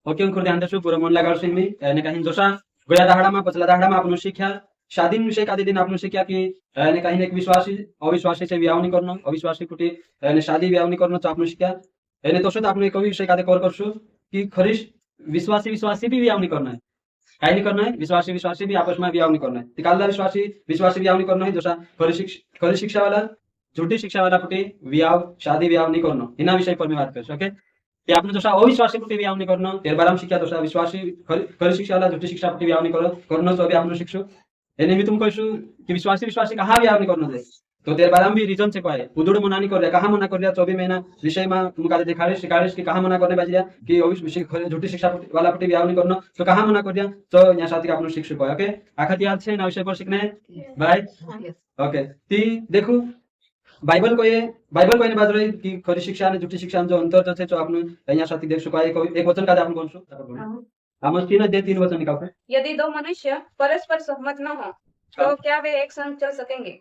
Okay खुर ध्यान देशो पूरा मन लगाडशो मी ने काही जोशा गया दाहडामा पचला दाहडामा आपनु शिक्षा शादीन विषय का दिन आपनु शिक्षा की ने काही एक विश्वासी अविश्वासी से विवाह नहीं करनो अविश्वासी कुटी ने शादी विवाह नहीं करनो तो आपनु शिक्षा ने तसोच आपनु एक विषय का कवर करशो की खरी विश्वासी विश्वासी भी विवाह नहीं करना है काही नहीं करना है विश्वासी विश्वासी भी आपस में विवाह नहीं करना है तिकालदा विश्वासी विश्वासी विवाह नहीं करना है जोशा खरी शिक्षा वाला झूठी शिक्षा वाला कुटी विवाह शादी विवाह नहीं करनो इना विषय पर मैं बात करशो ओके ते आपने दोसा अविश्वासी कुटी विवाह नहीं करनो तेर बाराम शिक्षा दोसा विश्वासी खरी शिक्षा वाला झूठी शिक्षा कुटी विवाह नहीं करनो तो अभी आपने शिक्षो एने मी तुमको कहशु कि विश्वासी विश्वासी कहाँ विवाह नहीं करनो दे तो तेर बाराम भी रीजन से कोई उदुड़ मना नहीं कर रहा कहाँ मना कर रहा 24 महीना विषय में तुमका दिखाड़े शिकारिश कि कहाँ मना करने बाजिया कि झूठी शिक्षा वाला कुटी विवाह नहीं करनो तो कहाँ मना कर दिया तो यहाँ साथी का आपने शिक्षक ओके आखिर याद छे ना विषय पर सीखने बाय ओके ती देखो बाइबल को ये बात रही कि खरी शिक्षा और झूठी शिक्षा जो अंतर जो आपने यहाँ साथी देख चुका है एक वचन का आपने कौन सो आमोस 3:3 वचन निकालते यदि दो मनुष्य परस्पर सहमत न हो तो क्या वे एक संग चल सकेंगे।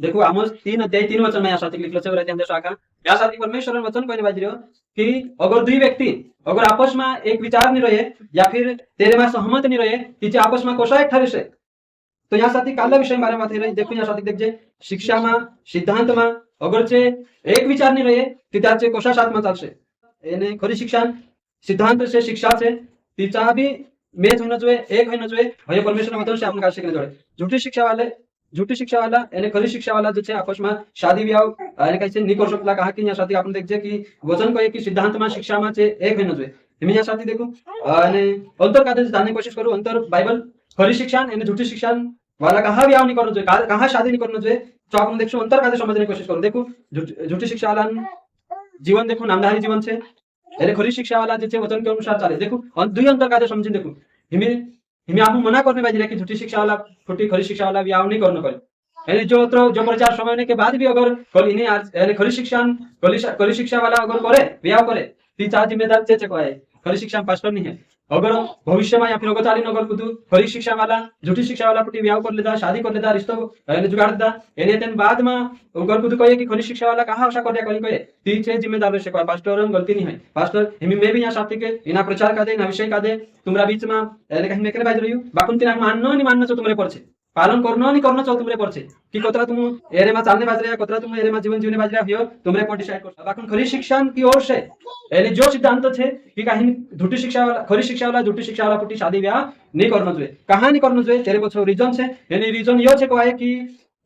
देखो आमोस 3:3 वचन में यहाँ साथी लिखलो छे ध्यान दे शाखा यहाँ साथी परमेश्वर वचन कोई बाज रहो कि अगर दुई व्यक्ति अगर आपस में एक विचार नहीं रहे या फिर तेरे में सहमत नहीं रहे तीजे आपस में कोसा एक ठहरे से तो यहाँ साथी काला विषय बारे में रही देखो यहाँ साथी देखजे शिक्षा में सिद्धांत में अगर से एक विचार नहीं रहे तिथे कोशा साथ में चलशे एने खरी शिक्षा सिद्धांत से शिक्षा से तिचा भी मेच होना चाहिए एक होना चाहिए भय परमेश्वर मतलब से आपने का सीखने जोड़े झूठी शिक्षा वाला यानी खरी शिक्षा वाला जो आपस में शादी विवाह यानी कैसे नहीं कर सकता कहा कि यहाँ साथी आपने देखजे कि वचन को कि सिद्धांत में शिक्षा में से एक होना चाहिए मैं यहाँ साथी देखो अंतर का जानने की कोशिश करूँ अंतर बाइबल खरी शिक्षा यानी झूठी शिक्षा वाला कहाँ विवाह नहीं करना चाहिए कहाँ शादी नहीं करना चाहिए तो आपने देखो अंतर का समझने की कोशिश करो देखो झूठी शिक्षा वाला जीवन देखो नामधारी जीवन से यानी खरी शिक्षा वाला जो वचन के अनुसार चले देखो दुई अंतर का समझे देखो हिमे आपको मना करने बाजी कि झूठी शिक्षा वाला फुटी खरी शिक्षा वाला विवाह नहीं करना करे यानी जो प्रचार समय होने के बाद भी अगर इन्हें खरी शिक्षा वाला अगर करे विवाह करे तीन जिम्मेदार है खरी शिक्षा पास्टर नहीं है अगर भविष्य में या फिर अगर चालीन अगर कुछ खरी शिक्षा वाला झूठी शिक्षा वाला फुटी विवाह कर लेता शादी कर लेता रिश्तो जुगाड़ देता एने बाद में अगर कुछ कहे कि खरी शिक्षा वाला कहाँ आशा कर दिया कहे तीन जिम्मेदार से कहे पास्टर गलती नहीं है पास्टर मैं भी यहाँ साथी के इना प्रचार का दे ना विषय का दे तुम्हारा बीच में कहीं मेकरे बाज रही हूँ बाकुन तीन मानना नहीं मानना तुम्हारे पर पालन करना नहीं करना चाहो तुम्हारे पर कि कतरा तुम एरे में चालने बाज रहे कतरा तुम एरे में जीवन जीवने बाज रहा हो तुम्हारे पर डिसाइड कर बाकुन खरी शिक्षा की ओर से यानी जो सिद्धांत थे कि कहीं झूठी शिक्षा वाला खरी शिक्षा वाला झूठी शिक्षा वाला फुटी शादी ब्याह नहीं करना चाहिए कहाँ नहीं करना चाहिए तेरे पछो रीजन से यानी रीजन यो छे को है कि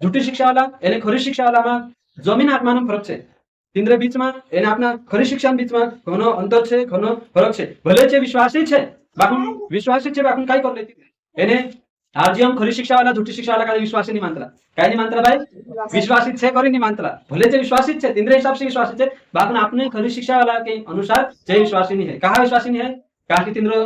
झूठी शिक्षा वाला यानी खरी शिक्षा वाला में जमीन आसमान में फरक है तीनरे बीच में यानी अपना खरी शिक्षा बीच में घनो अंतर है घनो फरक है भले छे विश्वासी है बाकुन काई कर लेती यानी आज हम खरी शिक्षा वाला झूठी शिक्षा वाला का विश्वासी नहीं मानता काय नहीं मानता भाई विश्वासित छे करी नहीं मानता भले से विश्वासित छे तीनरे हिसाब से विश्वासित छे बाकी आपने खरी शिक्षा वाला के अनुसार जे विश्वासी नहीं है कहाँ विश्वासी नहीं है कहा कि तीनरो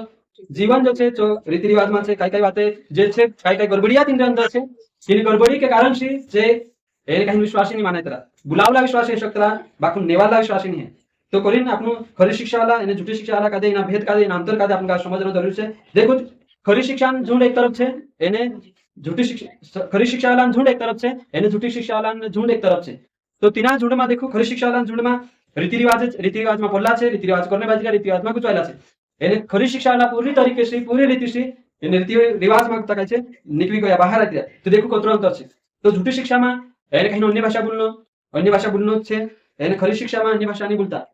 जीवन जो छे जो रीति रिवाज में छे कई बातें जे छे कई गड़बड़िया तीनरे अंदर छे तीन गड़बड़ी के कारण से जे एने कहीं विश्वासी नहीं माने तरह बुलावला विश्वासी है सकता बाकी नेवाला विश्वासी नहीं है तो करीन आपनो खरी शिक्षा वाला यानी झूठी शिक्षा वाला का दे ना भेद का दे ना अंतर का दे आपन का समझना जरूरी है देखो खरी शिक्षा झूठ एक तरफ है एने झूठी शिक्षा खरी शिक्षा वाला झूठ एक तरफ है एने झूठी शिक्षा वाला झूठ एक तरफ है तो तीना झूठ में देखो खरी शिक्षा वाला झूठ में रीति रिवाज में बोलला है रीति रिवाज करने बाजी रीति रिवाज में कुछ वाला है एने खरी शिक्षा वाला पूरी तरीके से पूरी रीति से रीति रिवाज में तक है निकली गया बाहर आती है तो देखो कतरो अंतर है तो झूठी शिक्षा में एने कहीं अन्य भाषा बोलनो है एने खरी शिक्षा में अन्य भाषा नहीं बोलता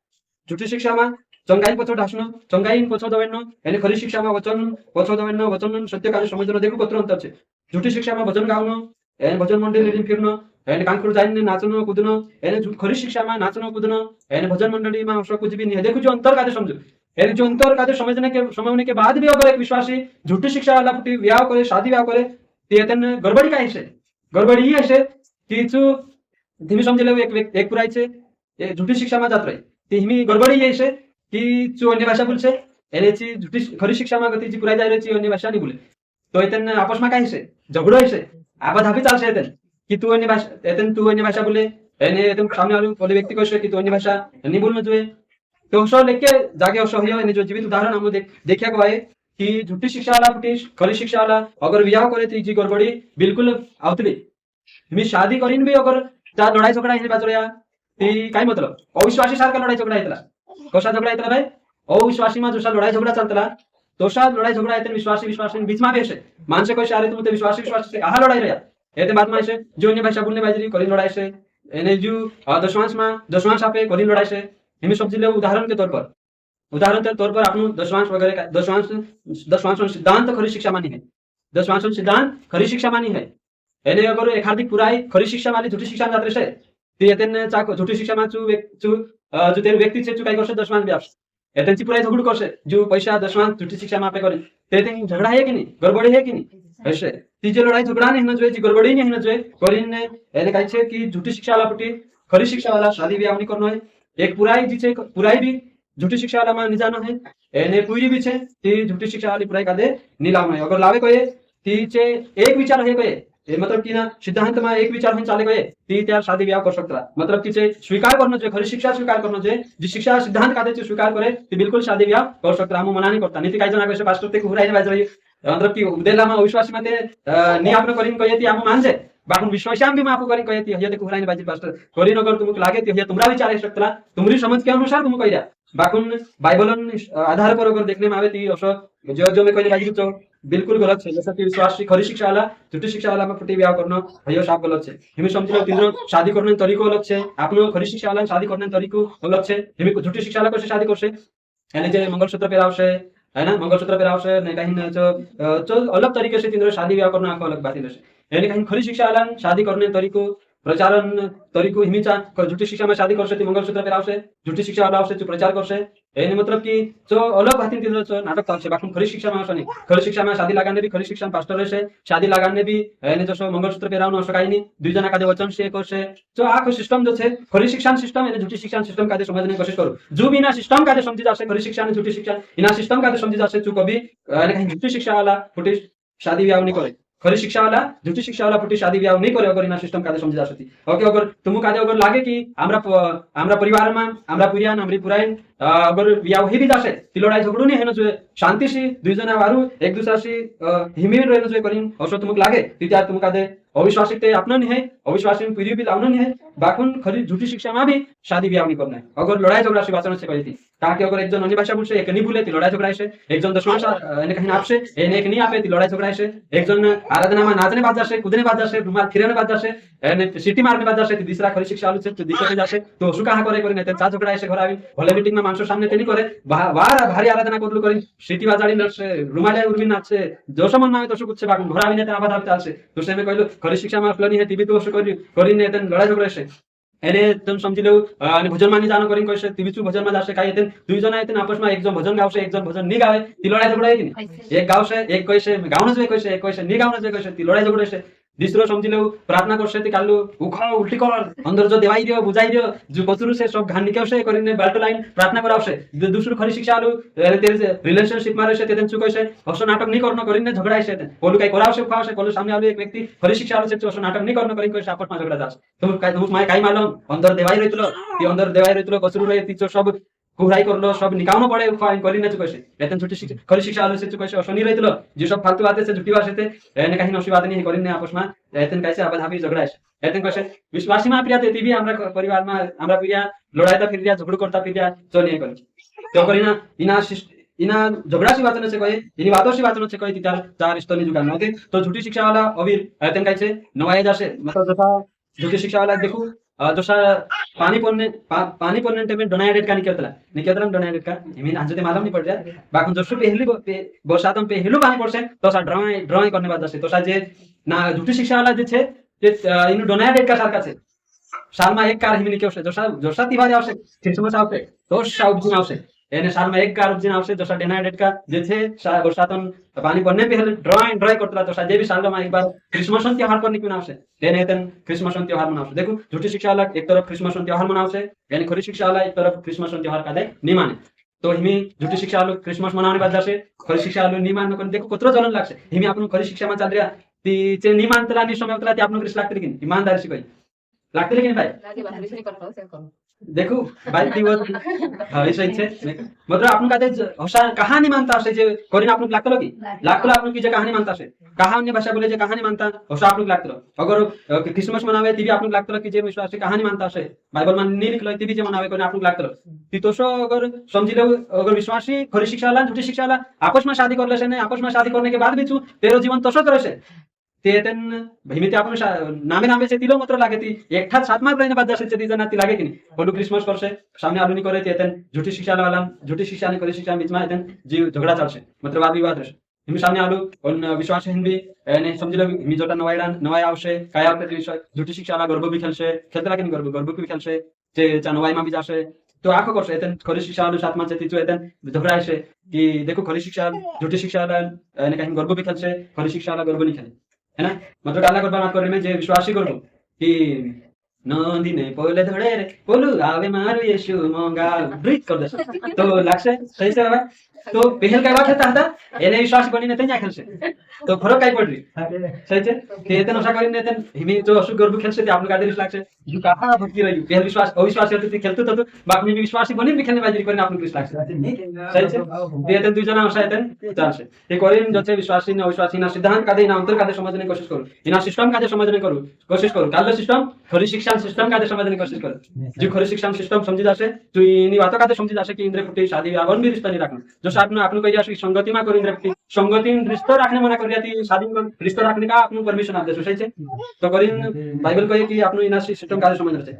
झूठी शिक्षा में चंगाई पछो ढासनो चंगाई पछो दवेनो यानी खरी शिक्षा में वचन पछो दवेनो वचन सत्य कार्य समझनो देखो कतरो अंतर छे झूठी शिक्षा में भजन गाउनो यानी भजन मंडली रीडिंग फिरनो यानी कांकुर जाइने नाचनो कूदनो यानी खरी शिक्षा में नाचनो कूदनो यानी भजन मंडली में उसको कुछ भी नहीं है देखो जो अंतर का समझो यानी जो अंतर का समझने के बाद भी अगर एक विश्वासी झूठी शिक्षा वाला फुटी विवाह करे शादी विवाह करे तेतन गड़बड़ी का है गड़बड़ी ये है कि तू धीमी समझ ले एक पुराई छे झूठी शिक्षा में जात रही धीमी गड़बड़ी ये है कि जो अन्य भाषा बोलছে एनेची झूठी खरी शिक्षा में गती जी पुराई जाय रही अन्य भाषा नहीं बोले तो एतन आपस में काय है झगड़ो है आबाधाबी चलছে एतन कि तू अन्य भाषा बोले एने एतन सामने वाले बोले व्यक्ति को कि तू अन्य भाषा नहीं बोलना चाहिए तो उसो लेके जागे उसो हियो एने जो जीवित उदाहरण हम देखिया को है कि झूठी शिक्षा वाला फुटी खरी शिक्षा वाला अगर विवाह करे तो जी गड़बड़ी बिल्कुल आवतली मी शादी करीन भी अगर त्या लड़ाई झगड़ा हे बाजूया ती काय मतलब अविश्वासी सारखा लड़ाई झगड़ा येतला कसा झगड़ा येतला भाई अविश्वासी में जसा लड़ाई झगड़ा चलता तोसा लड़ाई झगड़ा येते विश्वासी विश्वासी बीच में बेसे माणसे कशे अरे तुम ते विश्वासी विश्वासी से आहा लड़ाई रहा येते बाद में से जो अन्य भाषा बोलने बाजरी करी लड़ाई से एने जो दशवांश आपे करी लड़ाई से हिमी सब जिले उदाहरण के तौर पर आपनु दशवांश वगैरह दशवांश सिद्धांत खरी शिक्षा मानी है दशवांश सिद्धांत खरी शिक्षा मानी है एने अगर एखादी पुराई खरी शिक्षा वाली झूठी शिक्षा जात रहे ती येते चाक झूठी शिक्षा मा जो ते व्यक्ती छे काय करशे दशवांश व्यास त्यांची पुराई झगडू करशे जो पैसा दशवांश झूठी शिक्षा मापे करे ते झगड़ा है कि नहीं गड़बड़ी है कि नहीं ऐसे ती जे लड़ाई झगड़ा नहीं होना चाहिए जी गड़बड़ी नहीं होना चाहिए करीने एने काय छे कि झूठी शिक्षा वाला पुटी खरी शिक्षा वाला शादी ब्याह नहीं करनो है एक पुराई जी छे पुराई भी झूठी शिक्षा वाला मा निजानो है एने पूरी भी छे ती झूठी शिक्षा वाली पुराई कादे नीलाम है अगर लावे कोई ती चे एक विचार है कोई ये मतलब कि ना सिद्धांत में एक विचार चाले गए ती त्यार शादी ब्याह कर सकता मतलब कि स्वीकार करना चाहिए खरी शिक्षा स्वीकार करना चाहिए जी शिक्षा सिद्धांत का स्वीकार करे ती बिल्कुल शादी ब्याह कर सकता हम मना नहीं करता नीति काय जण आगे पास्टर ते हुराई बाज रही मतलब कि उदेला में अविश्वासी में ते नि आपन करीन कहे ती हम मान जे बाकुन विश्वासाम भी माफ करीन कहे ती हे ते हुराई बाजी पास्टर करीन अगर तुमको लागे ती हे तुमरा विचार है सकता तुमरी समझ के अनुसार तुम कहिरा बाकुन बाइबलन आधार पर अगर देखने में आवे ती असो जो मैं कहि बाजी तो बिल्कुल गलत है जैसा कि विश्वास खरी शिक्षा वाला झूठी शिक्षा वाला में फुटी ब्याह करना भयो साफ गलत है हिमी समझलो तीनों शादी करने तरीको अलग है आपनो खरी शिक्षा वाला शादी करने तरीको अलग है हिमी झूठी शिक्षा वाला कैसे शादी करसे यानी जे मंगलसूत्र पेरावशे है ना मंगलसूत्र पेरावशे नहीं कहीं जो अलग तरीके से तीनों शादी ब्याह करना अलग बात है यानी कहीं खरी शिक्षा वाला शादी करने तरीको प्रचारण तरीको हिमीचा झूठी शिक्षा में शादी करसे ती मंगलसूत्र पेरावशे झूठी शिक्षा वाला आवशे जो प्रचार करसे यानी मतलब कि जो अलग बात तीनों जो नाटक करसे बाकी खरी शिक्षा में नहीं खरी शिक्षा में शादी लगाने भी खरी शिक्षा पास्टर रहे शादी लगाने भी यानी जो मंगलसूत्र पेरावनो असो काही नहीं दुई जना का वचन से करसे जो आखो सिस्टम जो छे खरी शिक्षा सिस्टम यानी झूठी शिक्षा सिस्टम का समझने की कोशिश करो जो बिना सिस्टम का समझी जासे खरी शिक्षा झूठी शिक्षा इना सिस्टम का समझी जासे जो कभी यानी कहीं झूठी शिक्षा वाला फुटी शादी ब्याह नहीं करे खरी शिक्षा वाला झूठी शिक्षा वाला फुटी शादी ब्याह नहीं करे अगर इना सिस्टम का समझी जा सकती ओके अगर तुम का अगर लागे कि हमरा परिवार में हमरा पुरियान हमरी पुराइन अगर ब्याह ही भी जासे ती लड़ाई झगड़ू नहीं है जो शांति से दुई जना वारू एक दूसरा से हिमी रहनो जो करिन असो तुमको लागे ती त्यार तुम का दे अविश्वासी ते अपना नहीं है अविश्वासी में पीढ़ी भी लावना नहीं है बाकुन खरी झूठी शिक्षा में भी शादी ब्याह नहीं करना है अगर लड़ाई झगड़ा से बचना से कही थी ताकि अगर एक जन अन्य भाषा बोलसे एक नहीं बोले ती लड़ाई झगड़ा से एक जन दशवांश यानी कहीं आपसे एने एक नहीं आपे ती लड़ाई झगड़ा से एक जन आराधना में नाचने बाज जासे कूदने बाज जासे रुमाल फिरने बाज जासे यानी सिटी मारने बाज जासे ती दूसरा खरी शिक्षा वाले से दिक्कत जासे तो उसका कहा करे नहीं चा झगड़ा से घर आवी भले मीटिंग में मानसो सामने ते नहीं करे वार भारी आराधना करलू करी सिटी बाजाड़ी नसे रुमाले उर्मी नाचे जो समन में तो कुछ बाकुन घर आवी ने आबाद आवी चालसे तो से में कहलो खरी शिक्षा में असलो नहीं है ती भी तो उसको करी ने तन लड़ाई झगड़ा से एने तुम समझी लो आणि भजन मानी जानो करीन कैसे टीवी भजन में जासे काय येते दुई जना येते आपस में एक जन भजन गावसे एक जन भजन नी गावे ती लड़ाई झगड़ा है कि नहीं एक गावसे एक कैसे गावनो जो कैसे एक कैसे नी गावनो जो कैसे ती लड़ाई झगड़ा से दूसरो समझी लो प्रार्थना करसे ती कालू उखा उल्टी कर अंदर जो देवाई दियो बुझाई दियो जो बसुरु से सब घान निकावसे करीने बाल्टो लाइन प्रार्थना करावसे दूसरो खरी शिक्षा आलू तेरे रिलेशनशिप मारे से तेन चुकैसे असो नाटक नहीं करनो करीने झगड़ा से कोलू काय करावसे उखावसे कोलू सामने आलू एक व्यक्ति खरी शिक्षा आलू से असो नाटक नहीं करनो करीन कैसे आपस में झगड़ा जास तुम माय काय मालूम अंदर देवाई रहितलो ती अंदर देवाई रहितलो बसुरु रहे तीचो सब कुहराई करलो सब निकावनो पड़े फाइन करी न चुकैसे एतन छोटी शिक्षा खरी शिक्षा आलू से चुकैसे असो नहीं रहितलो जे सब फालतू बातें से झूठी बातें थे एने कहीं नसी बात नहीं करी ने आपस में एतन कैसे आबाद हाबी झगड़ा है एतन कैसे विश्वासी में प्रिया तेती भी हमरा परिवार में हमरा प्रिया लड़ाई ता फिर झगड़ू करता फिर चलिए करी तो करीना इना झगड़ा सी बात से कहे इनी बातों सी बात से कहे ती चार रिश्तों नहीं जुगाना ओके तो झूठी शिक्षा वाला अवीर एतन कैसे नवाया जासे मतलब जसा झूठी शिक्षा वाला देखो जसा पानी पड़ने टाइम में डोनाया डेट का निकलता डोनाया डेट का मीन आज ते मालूम नहीं पड़ जाए बाकी जसो पहली बरसात में पहलू पानी पड़से तो सा ड्राइंग करने बाद जासे तो सा जे ना झूठी शिक्षा वाला जे छे इन डोनाया डेट का सारखा छे साल में एक कार हिमी निकलसे जसा तिवारी आवसे क्रिसमस आवसे तो साउथ आवसे एने साल में एक कार उपजिन आवसे जसा डोनाया डेट का जे छे बरसातन पानी पड़ने पहले ड्राइंग करतला तो सा जे भी साल में एक बार क्रिसमस त्योहार पर निकल आवसे देने तन क्रिसमस त्योहार मनावसे देखो झूठी शिक्षा वाला एक तरफ क्रिसमस त्योहार मनावसे यानी खरी शिक्षा वाला एक तरफ क्रिसमस त्योहार का दे नहीं माने तो हिमी झूठी शिक्षा वाला क्रिसमस मनावने बाद जासे खरी शिक्षा वाला नहीं माननो कोन देखो कतरो जलन लागसे हिमी आपण खरी शिक्षा में चल रिया तीचे नहीं मानतला नि समय उतला ती आपण क्रिस लागते की ईमानदारी से कोई लागते की नहीं भाई देखो भाई ती वो ऐसा इच्छे मतलब आपण का ते हसा कहाणी मानता असे जे कोरीन आपण लागतो की लागतो की जे कहाणी मानता असे कहाणी भाषा बोले जे कहाणी मानता हसा आपण लागतो अगर क्रिसमस मनावे ती भी आपण लागतो की जे विश्वासी कहाणी मानता असे बायबल मान नी लिखलो ती भी जे मनावे कोणी आपण लागतो ती तोसो अगर समझिलो अगर विश्वासी खरी शिक्षा वाला झूठी शिक्षा वाला आपस में शादी कर ले से नहीं आपस में शादी करने के बाद भी तू तेरो जीवन तसोच रहे ते भीमी ते आपण नामे नामे से तिलो मात्र लागे ती एकठात सातमा रहिने बाद जसे ती जना ती लागे की नहीं बोलू क्रिसमस करसे सामने आलू नहीं करे ते झूठी शिक्षा वाला झूठी शिक्षा ने खरी शिक्षा बीच में जी झगड़ा चलसे मतलब वाद विवाद रहશે हिमी सामने आलू और विश्वास हिंदी ने समझी लो हिमी जोटा नवाई आवशे काय आवते विश्वास झूठी शिक्षा वाला गर्भ भी खेलशे खेलते लागे नहीं गर्भ भी खेलशे जे नवाई में भी जाशे तो आखो करशे एतन खरी शिक्षा वाला सातमा से तीचो एतन झगड़ाशे कि देखो खरी शिक्षा झूठी शिक्षा वाला ने कहीं गर्भ भी खेलशे खरी शिक्षा वाला गर्भ नहीं खेले है ना मतलब काला करबा बात करने में जे विश्वासी करो कि नंदी ने पोले धड़े रे बोलू आवे मारू यीशु मंगा ब्रीथ कर दे तो लागसे सही से बाबा तो पहल काय वाट था एने विश्वास बनी ने तन्या खेलसे तो फरक काय पडली सही से ते एतन असा करीन एतन हिमी जो असु गर्भ खेलसे ते आपन कादरिस लागसे यू कहा भक्ति रही पहल विश्वास अविश्वास होते ते खेलतो तो बाकी में विश्वासी बनी भी खेलने बाजी करीन आपन क्रिस लागसे सही से ते एतन दुई जना असा एतन चालसे ते करीन जचे विश्वासी ने अविश्वासी ना सिद्धांत कादे ना अंतर कादे समझने की कोशिश करू इना सिस्टम कादे समझने करू कोशिश करू काल सिस्टम खरी शिक्षण सिस्टम कादे समझने की कोशिश करू जो खरी शिक्षण सिस्टम समझी जासे तो इनी बातो कादे समझी जासे कि इंद्र फुटी शादी आवन भी रिश्ता नहीं रखना जो आपने आपने कही जासे संगति में करू इंद्र फुटी संगति रिश्ता रखने मना कर दिया शादी में रिश्ता रखने का आपने परमिशन आप दे सही छे तो करीन बाइबल कहे कि आपने इना सिस्टम कादे समझना छे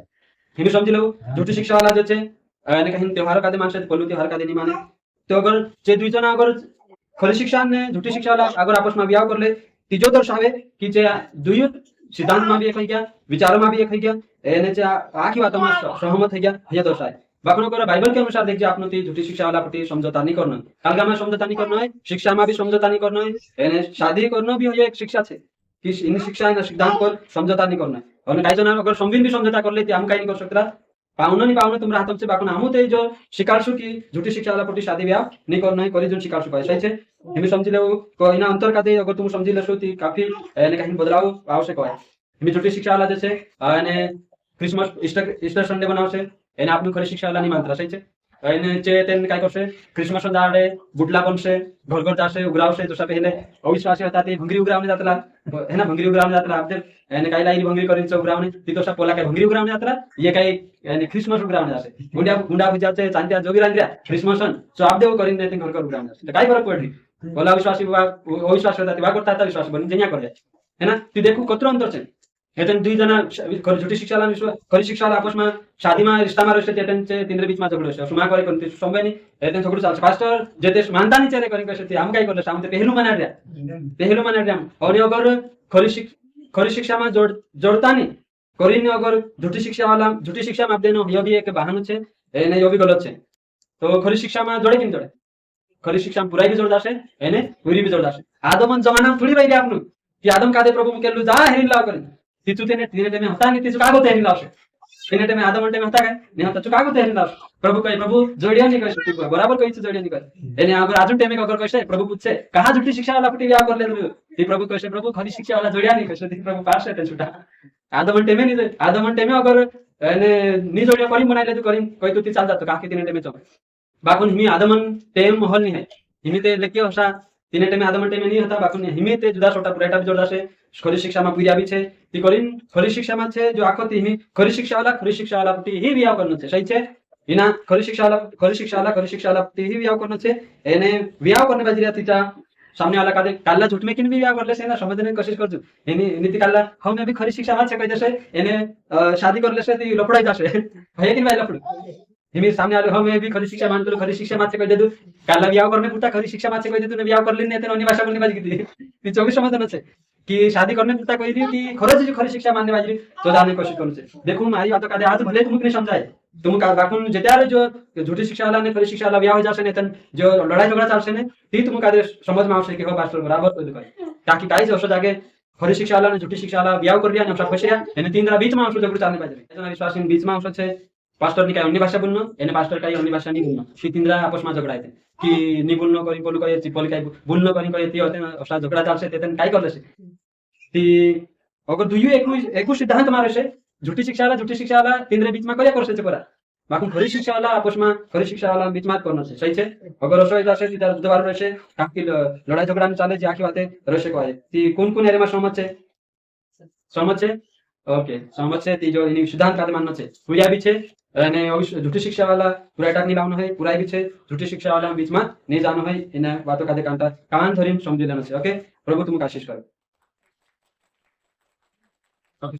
हिमी समझी लो झूठी शिक्षा वाला जो छे यानी कहीं त्योहार कादे मानसे बोलू त्योहार कादे नहीं माने तो अगर जे दुई जना अगर खरी शिक्षा ने झूठी शिक्षा वाला अगर आपस में विवाह कर ले तीजो दर्शावे कि जे दुई सिद्धांत में भी एक है क्या विचारों में भी एक है क्या एने जे आखी बातों में सहमत है क्या ये दर्शाए बाकी कर बाइबल के अनुसार देखिए आपने ती झूठी शिक्षा वाला प्रति समझौता नहीं करना कालगा में समझौता नहीं करना है शिक्षा में भी समझौता नहीं करना है एने शादी करना भी एक शिक्षा है कि इन शिक्षा इन सिद्धांत पर समझौता नहीं करना है और कई जना अगर संविन भी समझौता कर लेते हम कहीं नहीं कर सकता पाउना नहीं पाउना तुम हाथ से बाकुन हमू ते जो शिकारसु की झूठी शिक्षा वाला प्रति शादी ब्याह नहीं करना है करी जो शिकारसु पाए सही छे हिमी समझी ले को इना अंतर का दे अगर तुम समझी लेसो ती काफी एने कहीं बदलाव आवश्यक है हिमी झूठी शिक्षा वाला जैसे एने क्रिसमस ईस्टर संडे बनावसे एने आपनु खरी शिक्षा वाला नहीं मानता सही छे एने चे तेन काय करसे क्रिसमस दाडे बुटला बनसे घर घर जासे उगरावसे जसा पहिले अविश्वासी होता ते भंगरी उगरावने जातला है ना भंगरी उगरावने जातला आपदे एने काय लाईनी भंगरी करीन उगरावने ती तसा पोला काय भंगरी उगरावने जातला ये काय एने क्रिसमस उगरावने जासे गुंडा गुंडा बुजाचे चांत्या जोगिरांद्रिया क्रिसमसन सो आप देव करीन ने घर घर उगरावने जासे काय फरक पडली बोला विश्वासी अविश्वासी होता ते करता था विश्वासी बनी जन्या कर जाय है ना ती देखो कतरो अंतर छे एतन दुई जना झूठी शिक्षा वाला खरी शिक्षा वाला आपस में शादी में रिश्ता में रहते तेतन से तीनरे बीच में झगड़ो छे सुमा करे कोन संभव नहीं एतन झगड़ो चालছে पास्टर जेते मानता नहीं चले करे कसे हम काय करले सामते पहलू मना दिया और अगर खरी शिक्षा में जोड़ता नहीं करीने अगर झूठी शिक्षा में आप देनो ये भी एक बहाना छे एने यो भी गलत छे तो खरी शिक्षा में जोड़े किन जोड़े खरी शिक्षा में बुराई भी जोड़ दासे एने बुरी भी जोड़ दासे आदमन जमाना में थोड़ी रही आपनु कि आदम कादे प्रभु मुकेलु जा हेरिन लाव करे तिचु तेने तिने में होता नहीं तिचु कागो तेरिन लावसे तिने में आदम में होता काय नहीं होता चु कागो तेरिन लाव प्रभु कहे प्रभु जोड़िया नहीं करे तू बराबर कहि छु जोड़िया नहीं करे एने अगर आजुन टेमे अगर कहे प्रभु पूछे कहा झूठी शिक्षा वाला पुटी व्याह कर ले ती प्रभु कहे प्रभु खरी शिक्षा वाला जोड़िया नहीं कहे ती प्रभु पास है छुटा आदम टेमे अगर एने नी जोड़िया करी बनाइले तू करी कहि तू ती चल जातो काकी तिने टेमे चो बाकुन हिमी आदमन टेम महल नहीं है हिमी ते लेके हसा तीने टेमे आदमन टेमे नहीं होता बाकुन हिमी ते जुदा छोटा पुरेटा भी जोड़ा से खरी शिक्षा में पूजा भी छे ती करीन खरी शिक्षा में छे जो आखो ती हिमी खरी शिक्षा वाला पुटी ही वियाह करनो छे सही छे इना खरी शिक्षा वाला पुटी ही वियाह करनो छे एने वियाह करने बाजरिया तीचा सामने वाला कादे काल्ला झूठ में किन भी वियाह करले से ना समझने की कोशिश करजु एनी नीति काल्ला हम भी खरी शिक्षा में छे कहि देसे एने शादी करले से ती लफड़ाई जासे है कि भाई लफड़ हिमी सामने आलो हम भी खरी शिक्षा मान खरी शिक्षा माचे कहि देदु काल्ला वियाह करने पुटा खरी शिक्षा माचे कहि देदु ने वियाह करली ने ते अन्य भाषा बोलने बाजी की ती 24 समाधान छे कि शादी करने पुटा कहि दियो कि खरज खरी शिक्षा मानने बाजी तो जाने कोशिश करू छे देखो मारी बात कादे आज भले तुमने समझाए तुम का बाकुन जेतारे जो झूठी शिक्षा वाला ने खरी शिक्षा वाला वियाह हो जासे ने तन जो लड़ाई झगड़ा चलसे ने ती तुम कादे समझ में आवसे कि हो पास्टर बराबर कोई दुकाई ताकि काई जो जागे खरी शिक्षा वाला ने झूठी शिक्षा वाला वियाह कर लिया ने सब फसिया एने तीन बीच में आवसे झगड़ा चलने बाजी जना विश्वासी बीच में आवसे छे पास्टर ने काय अन्य भाषा बोलनो एने पास्टर काय अन्य भाषा नहीं बोलनो ती तीन आपस में झगड़ा थे कि नहीं बोलनो करी बोलू करी चिपल काय बोलनो करी करी ती होते असा झगड़ा चलसे तेतन काय करले से ती अगर दुइयो एकु सिद्धांत मारे से झूठी शिक्षा वाला तीन बीच में कया करसे परा बाकी खरी शिक्षा वाला आपस में खरी शिक्षा वाला बीच में करना सही है। अगर रसोई जैसे ती बुधवार रहे काकी लड़ाई झगड़ा चाले जे आखी बाते रसे को ती कौन एरे में सहमत है ओके सहमत है ती जो इनी सिद्धांत कादे मानना है पूरा भी है અને झूठी शिक्षा वाला पूरा टाक नहीं लावना है पूरा भी है झूठी शिक्षा वाला बीच में नहीं जाना है इन बातों का कान धरी समझी लेना है ओके प्रभु तुमको आशीष करो।